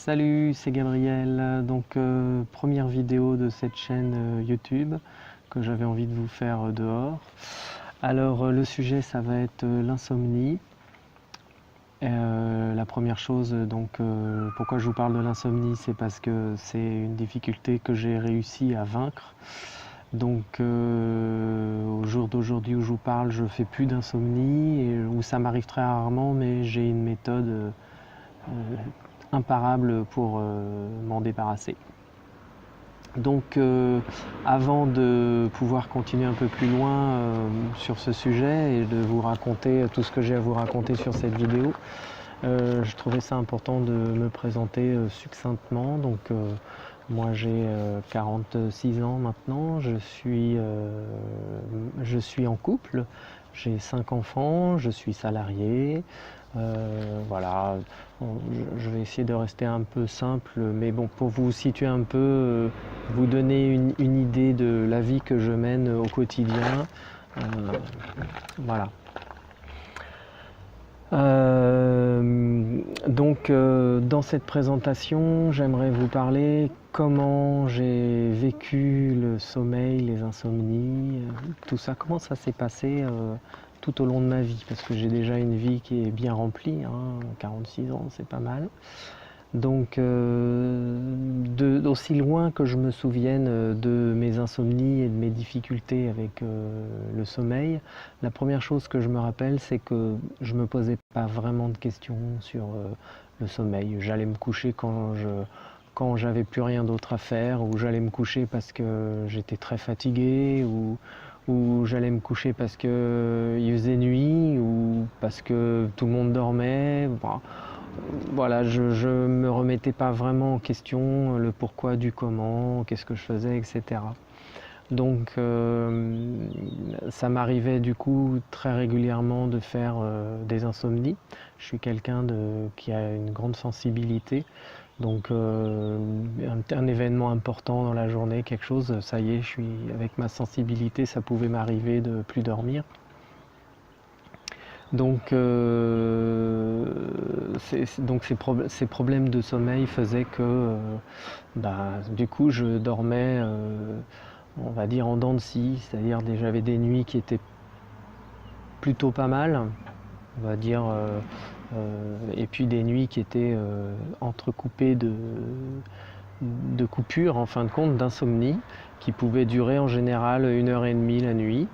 Salut, c'est Gabriel. Première vidéo de cette chaîne YouTube que j'avais envie de vous faire dehors. Alors, le sujet, ça va être l'insomnie. La première chose, pourquoi je vous parle de l'insomnie, c'est parce que c'est une difficulté que j'ai réussi à vaincre. Au jour d'aujourd'hui où je vous parle, je fais plus d'insomnie, où ça m'arrive très rarement, mais j'ai une méthode imparable pour m'en débarrasser. Avant de pouvoir continuer un peu plus loin sur ce sujet et de vous raconter tout ce que j'ai à vous raconter sur cette vidéo, je trouvais ça important de me présenter succinctement. Moi j'ai 46 ans maintenant, je suis en couple, j'ai 5 enfants, je suis salarié. Voilà, je vais essayer de rester un peu simple, mais bon, pour vous situer un peu, vous donner une idée de la vie que je mène au quotidien. Voilà. Dans cette présentation, j'aimerais vous parler comment j'ai vécu le sommeil, les insomnies, tout ça, comment ça s'est passé tout au long de ma vie, parce que j'ai déjà une vie qui est bien remplie, 46 ans, c'est pas mal. D'aussi loin que je me souvienne de mes insomnies et de mes difficultés avec le sommeil, la première chose que je me rappelle, c'est que je me posais pas vraiment de questions sur le sommeil. J'allais me coucher quand j'avais plus rien d'autre à faire, ou j'allais me coucher parce que j'étais très fatigué, ou j'allais me coucher parce que il faisait nuit, ou parce que tout le monde dormait. Voilà, je me remettais pas vraiment en question le pourquoi du comment, qu'est-ce que je faisais, etc. Ça m'arrivait du coup très régulièrement de faire des insomnies. Je suis quelqu'un qui a une grande sensibilité. Un événement important dans la journée, quelque chose, ça y est, avec ma sensibilité, ça pouvait m'arriver de plus dormir. Ces problèmes de sommeil faisaient que du coup je dormais on va dire en dents de scie, c'est-à-dire j'avais des nuits qui étaient plutôt pas mal, on va dire, et puis des nuits qui étaient entrecoupées de coupures en fin de compte, d'insomnie, qui pouvaient durer en général 1h30 la nuit.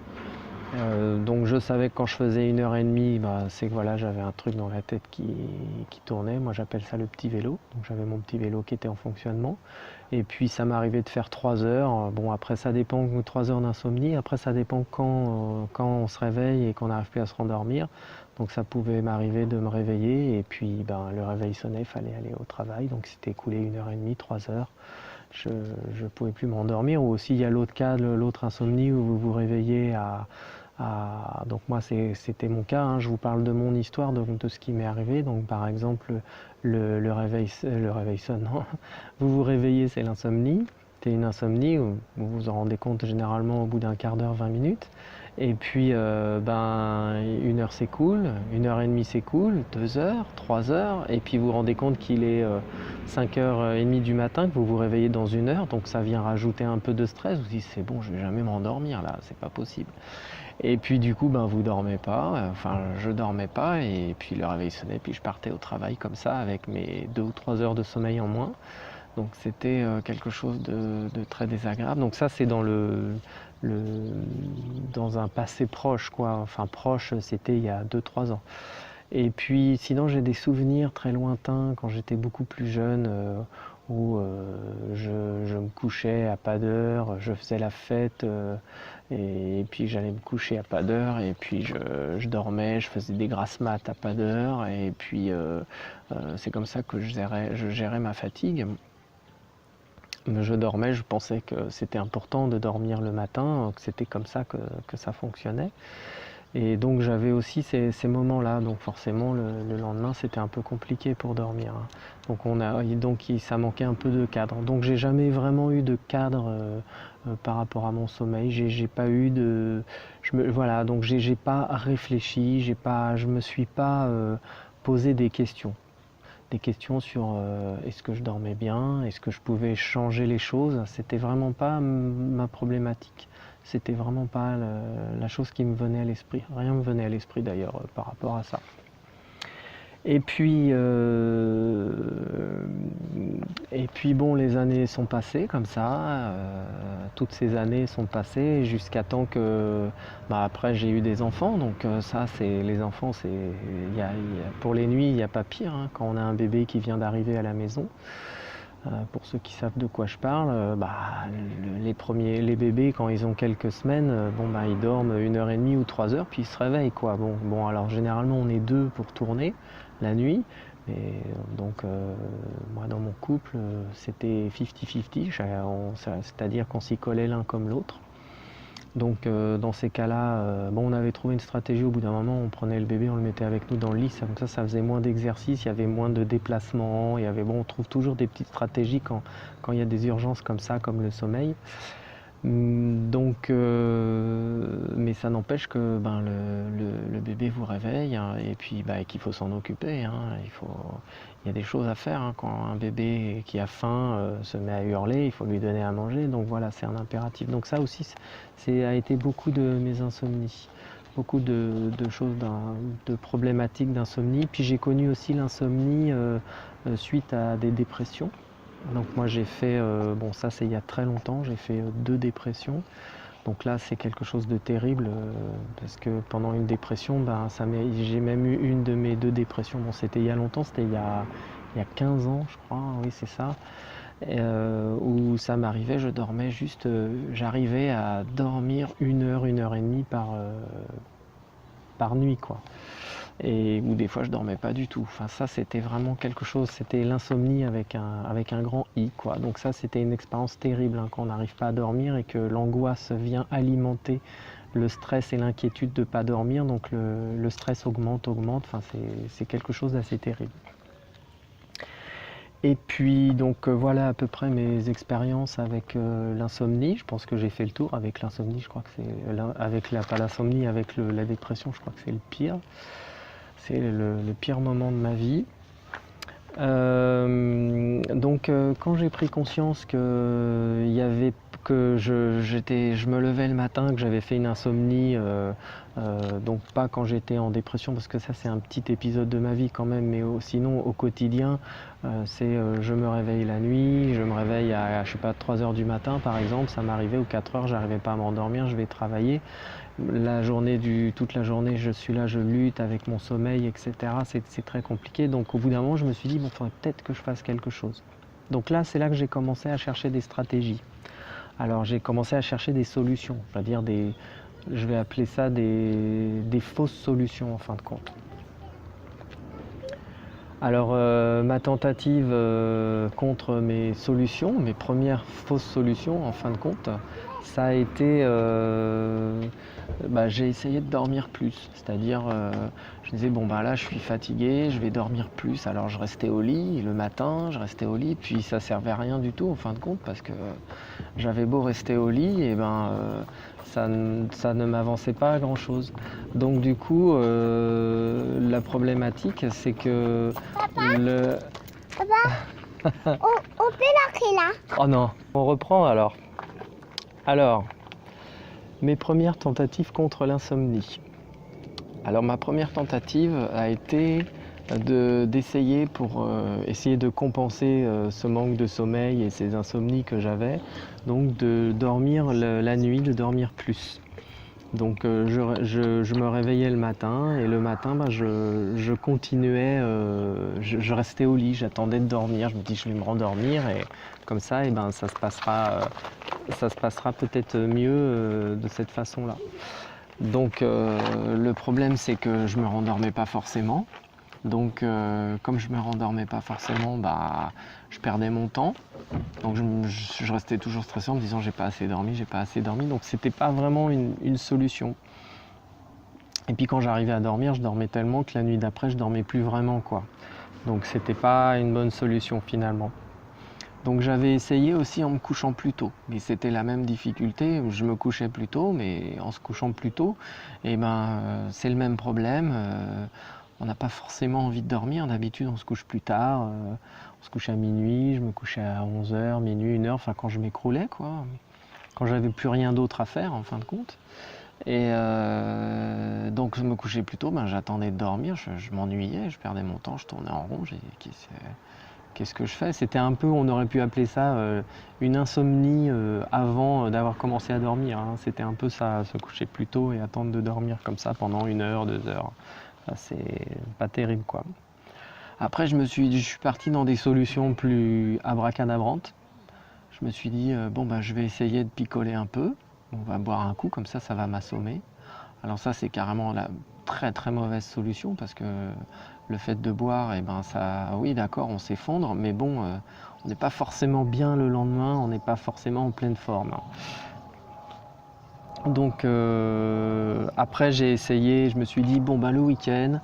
Donc je savais que quand je faisais 1h30, c'est que voilà, j'avais un truc dans la tête qui tournait. Moi j'appelle ça le petit vélo. Donc j'avais mon petit vélo qui était en fonctionnement. Et puis ça m'arrivait de faire 3 heures. Bon, après ça dépend, 3 heures d'insomnie. Après ça dépend quand on se réveille et qu'on n'arrive plus à se rendormir. Donc ça pouvait m'arriver de me réveiller et puis le réveil sonnait, il fallait aller au travail. Donc c'était écoulé 1h30, 3 heures. Je ne pouvais plus m'endormir. Ou aussi il y a l'autre cas, l'autre insomnie où vous vous réveillez donc moi c'était mon cas, je vous parle de mon histoire, de ce qui m'est arrivé. Donc par exemple le réveil sonne, non. Vous vous réveillez, c'est l'insomnie, c'est une insomnie où vous vous en rendez compte généralement au bout d'un quart d'heure, 20 minutes. Et puis 1 heure s'écoule, 1h30 s'écoule, 2 heures, 3 heures, et puis vous vous rendez compte qu'il est 5h30 du matin, que vous vous réveillez dans 1 heure, donc ça vient rajouter un peu de stress. Vous dites c'est bon, je vais jamais m'endormir là, c'est pas possible. Et puis du coup vous dormez pas, enfin je dormais pas, et puis le réveil sonnait, puis je partais au travail comme ça avec mes 2 ou 3 heures de sommeil en moins. Donc c'était quelque chose de très désagréable. Donc ça c'est dans dans un passé proche, quoi. Enfin proche, c'était il y a 2-3 ans. Et puis sinon j'ai des souvenirs très lointains quand j'étais beaucoup plus jeune, où je me couchais à pas d'heure, je faisais la fête, et puis j'allais me coucher à pas d'heure, et puis je dormais, je faisais des grasses mat à pas d'heure, et puis c'est comme ça que je gérais ma fatigue. Je dormais, je pensais que c'était important de dormir le matin, que c'était comme ça que ça fonctionnait. Et donc j'avais aussi ces moments-là, donc forcément le lendemain c'était un peu compliqué pour dormir. Ça manquait un peu de cadre. Donc j'ai jamais vraiment eu de cadre par rapport à mon sommeil. J'ai pas eu de, donc j'ai pas réfléchi, je me suis pas posé des questions des questions sur est-ce que je dormais bien, est-ce que je pouvais changer les choses. C'était vraiment pas ma problématique. C'était vraiment pas la chose qui me venait à l'esprit. Rien me venait à l'esprit d'ailleurs par rapport à ça. Et puis bon, les années sont passées comme ça, toutes ces années sont passées jusqu'à temps que, après j'ai eu des enfants, donc ça c'est les enfants, pour les nuits il n'y a pas pire, hein, quand on a un bébé qui vient d'arriver à la maison. Pour ceux qui savent de quoi je parle, les bébés quand ils ont quelques semaines, ils dorment 1h30 ou 3 heures puis ils se réveillent quoi. Bon alors généralement on est deux pour tourner la nuit, mais donc moi dans mon couple c'était 50-50, c'est-à-dire qu'on s'y collait l'un comme l'autre. Donc dans ces cas-là, on avait trouvé une stratégie. Au bout d'un moment, on prenait le bébé, on le mettait avec nous dans le lit, comme ça faisait moins d'exercice, il y avait moins de déplacements, on trouve toujours des petites stratégies quand il y a des urgences comme ça, comme le sommeil. Donc, mais ça n'empêche que le bébé vous réveille, hein, et puis qu'il faut s'en occuper, hein. Il y a des choses à faire, hein. Quand un bébé qui a faim se met à hurler, il faut lui donner à manger. Donc voilà, c'est un impératif. Donc ça aussi, a été beaucoup de mes insomnies, beaucoup de choses, de problématiques d'insomnie. Puis j'ai connu aussi l'insomnie suite à des dépressions. Donc moi j'ai fait, ça c'est il y a très longtemps, j'ai fait 2 dépressions. Donc là c'est quelque chose de terrible parce que pendant une dépression, j'ai même eu une de mes 2 dépressions. Bon, c'était il y a longtemps, c'était il y a 15 ans je crois, oui c'est ça. Où ça m'arrivait, je dormais juste, j'arrivais à dormir 1 heure, 1h30 par nuit quoi. Et où des fois je dormais pas du tout. Enfin ça c'était vraiment quelque chose, c'était l'insomnie avec un grand I quoi. Donc ça c'était une expérience terrible, hein, quand on n'arrive pas à dormir et que l'angoisse vient alimenter le stress et l'inquiétude de ne pas dormir. Donc le stress augmente. Enfin c'est quelque chose d'assez terrible. Et puis donc voilà à peu près mes expériences avec l'insomnie. Je pense que j'ai fait le tour avec l'insomnie. Je crois que c'est pas l'insomnie, avec la dépression. Je crois que c'est le pire. C'est le pire moment de ma vie. Donc quand j'ai pris conscience que je me levais le matin, que j'avais fait une insomnie, donc pas quand j'étais en dépression, parce que ça c'est un petit épisode de ma vie quand même, mais sinon au quotidien, je me réveille la nuit, je me réveille à 3h du matin par exemple, ça m'arrivait, ou 4h, j'arrivais pas à m'endormir, je vais travailler. Toute la journée je suis là, je lutte avec mon sommeil, etc. C'est très compliqué. Donc au bout d'un moment je me suis dit, il faudrait peut-être que je fasse quelque chose. Donc là c'est là que j'ai commencé à chercher des stratégies. Alors j'ai commencé à chercher des solutions, c'est-à-dire je vais appeler ça des fausses solutions en fin de compte. Alors ma tentative contre mes solutions, mes premières fausses solutions en fin de compte, ça a été, j'ai essayé de dormir plus, c'est-à-dire je disais là je suis fatigué, je vais dormir plus, alors je restais au lit le matin, puis ça servait à rien du tout en fin de compte, parce que j'avais beau rester au lit, et ça ne m'avançait pas à grand chose. Donc du coup la problématique c'est que Papa, on peut l'arrêter là. Oh non, on reprend alors. Alors, mes premières tentatives contre l'insomnie. Alors ma première tentative a été d'essayer pour essayer de compenser ce manque de sommeil et ces insomnies que j'avais, donc de dormir la nuit, de dormir plus. Donc je me réveillais le matin, et le matin je continuais, je restais au lit, j'attendais de dormir, je me dis je vais me rendormir, et comme ça ça se passera peut-être mieux de cette façon-là. Donc le problème c'est que je me rendormais pas forcément. Donc comme je me rendormais pas forcément, je perdais mon temps. Donc je restais toujours stressé en me disant j'ai pas assez dormi. Donc c'était pas vraiment une solution. Et puis quand j'arrivais à dormir, je dormais tellement que la nuit d'après je dormais plus vraiment quoi. Donc c'était pas une bonne solution finalement. Donc j'avais essayé aussi en me couchant plus tôt, mais c'était la même difficulté. Je me couchais plus tôt, mais en se couchant plus tôt, c'est le même problème. on n'a pas forcément envie de dormir. D'habitude, on se couche plus tard. On se couche à minuit, je me couchais à 11h, minuit, 1h, enfin quand je m'écroulais, quoi. Quand j'avais plus rien d'autre à faire, en fin de compte. Et donc je me couchais plus tôt, ben, j'attendais de dormir, je m'ennuyais, je perdais mon temps, je tournais en rond. Qu'est-ce que je fais? C'était un peu, on aurait pu appeler ça une insomnie avant d'avoir commencé à dormir, hein. C'était un peu ça, se coucher plus tôt et attendre de dormir comme ça pendant 1 heure, 2 heures. Enfin, c'est pas terrible, quoi. Après, je suis parti dans des solutions plus abracadabrantes. Je me suis dit, bon, bah, je vais essayer de picoler un peu. On va boire un coup, comme ça va m'assommer. Alors ça, c'est carrément la très très mauvaise solution parce que le fait de boire, et ben ça, oui, d'accord, on s'effondre, mais bon, on n'est pas forcément bien le lendemain, on n'est pas forcément en pleine forme. Donc après, j'ai essayé, je me suis dit, bon, bah, le week-end,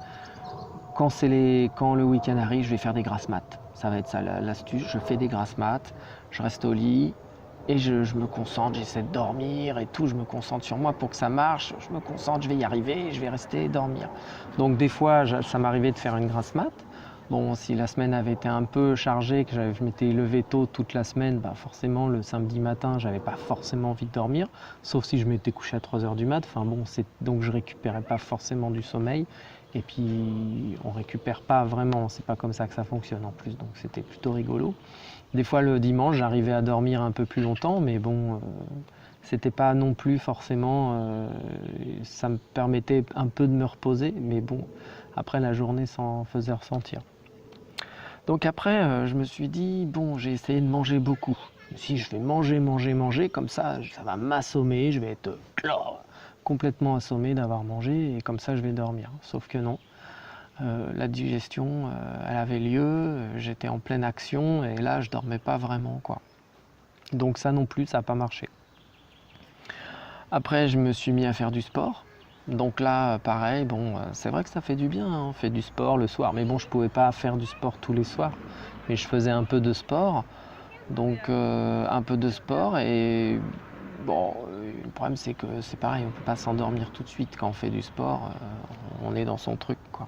quand le week-end arrive, je vais faire des grasses mat. Ça va être ça l'astuce, je fais des grasses mat, je reste au lit et je me concentre, j'essaie de dormir et tout, je me concentre sur moi pour que ça marche, je me concentre, je vais y arriver, je vais rester et dormir. Donc des fois, ça m'arrivait de faire une grasse mat. Bon, si la semaine avait été un peu chargée, que je m'étais levé tôt toute la semaine, bah forcément le samedi matin, j'avais pas forcément envie de dormir, sauf si je m'étais couché à 3h du mat. Enfin bon, donc je récupérais pas forcément du sommeil. Et puis on récupère pas vraiment, c'est pas comme ça que ça fonctionne en plus, donc c'était plutôt rigolo. Des fois le dimanche, j'arrivais à dormir un peu plus longtemps, mais bon, c'était pas non plus forcément, ça me permettait un peu de me reposer, mais bon, après la journée s'en faisait ressentir. Donc après, je me suis dit, bon, j'ai essayé de manger beaucoup. Si je vais manger, comme ça va m'assommer, je vais être complètement assommé d'avoir mangé, et comme ça je vais dormir. Sauf que non, la digestion, elle avait lieu, j'étais en pleine action, et là je dormais pas vraiment, quoi. Donc ça non plus, ça n'a pas marché. Après, je me suis mis à faire du sport. Donc là, pareil, bon, c'est vrai que ça fait du bien, hein, on fait du sport le soir. Mais bon, je pouvais pas faire du sport tous les soirs. Mais je faisais un peu de sport. Donc un peu de sport et bon, le problème c'est que c'est pareil, on peut pas s'endormir tout de suite quand on fait du sport. On est dans son truc, quoi.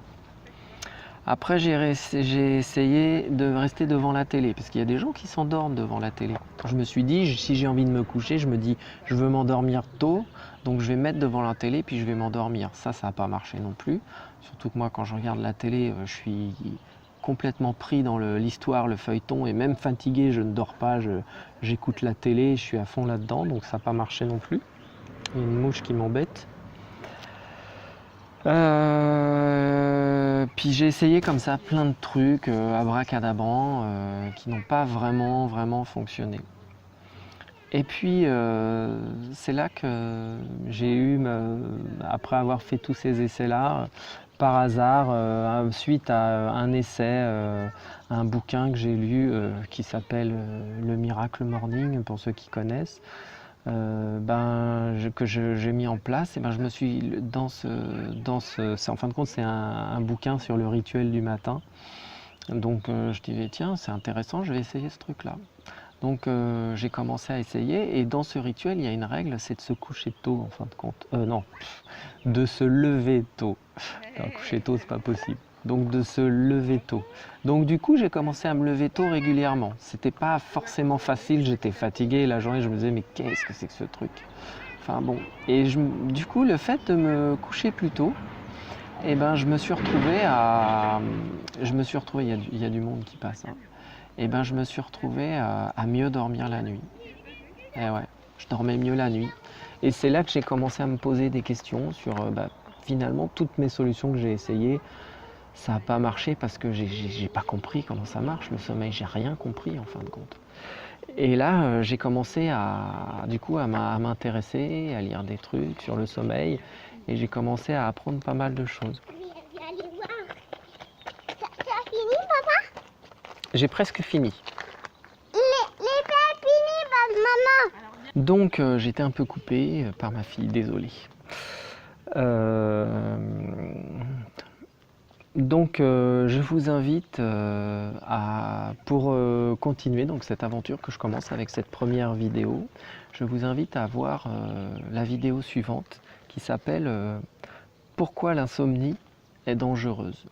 Après, j'ai essayé de rester devant la télé, parce qu'il y a des gens qui s'endorment devant la télé. Je me suis dit, si j'ai envie de me coucher, je me dis, je veux m'endormir tôt, donc je vais me mettre devant la télé, puis je vais m'endormir. Ça n'a pas marché non plus. Surtout que moi, quand je regarde la télé, je suis complètement pris dans l'histoire, le feuilleton, et même fatigué, je ne dors pas, j'écoute la télé, je suis à fond là-dedans, donc ça n'a pas marché non plus. Il y a une mouche qui m'embête. Puis j'ai essayé comme ça plein de trucs abracadabrants qui n'ont pas vraiment fonctionné. Et puis c'est là que j'ai eu, après avoir fait tous ces essais-là, par hasard, suite à un essai, un bouquin que j'ai lu qui s'appelle Le Miracle Morning, pour ceux qui connaissent, que j'ai mis en place, et ben je me suis en fin de compte c'est un bouquin sur le rituel du matin. Donc je disais tiens, c'est intéressant, je vais essayer ce truc là. Donc j'ai commencé à essayer, et dans ce rituel il y a une règle, c'est de se coucher tôt en fin de compte. Non, de se lever tôt. Non, coucher tôt c'est pas possible. Donc de se lever tôt. Donc du coup j'ai commencé à me lever tôt régulièrement. C'était pas forcément facile, j'étais fatigué la journée, je me disais mais qu'est-ce que c'est que ce truc? Enfin bon. Et du coup le fait de me coucher plus tôt, et ben je me suis retrouvé, il y a du monde qui passe, hein. Et ben je me suis retrouvé à mieux dormir la nuit. Et ouais, je dormais mieux la nuit. Et c'est là que j'ai commencé à me poser des questions sur finalement toutes mes solutions que j'ai essayées. Ça n'a pas marché parce que j'ai pas compris comment ça marche, le sommeil, j'ai rien compris en fin de compte. Et là, j'ai commencé à m'intéresser, à lire des trucs sur le sommeil, et j'ai commencé à apprendre pas mal de choses. Allez voir. T'as fini, papa? J'ai presque fini. Les plats finis, maman. Donc j'étais un peu coupé par ma fille, désolé. Donc je vous invite pour continuer donc cette aventure que je commence avec cette première vidéo, je vous invite à voir la vidéo suivante qui s'appelle Pourquoi l'insomnie est dangereuse.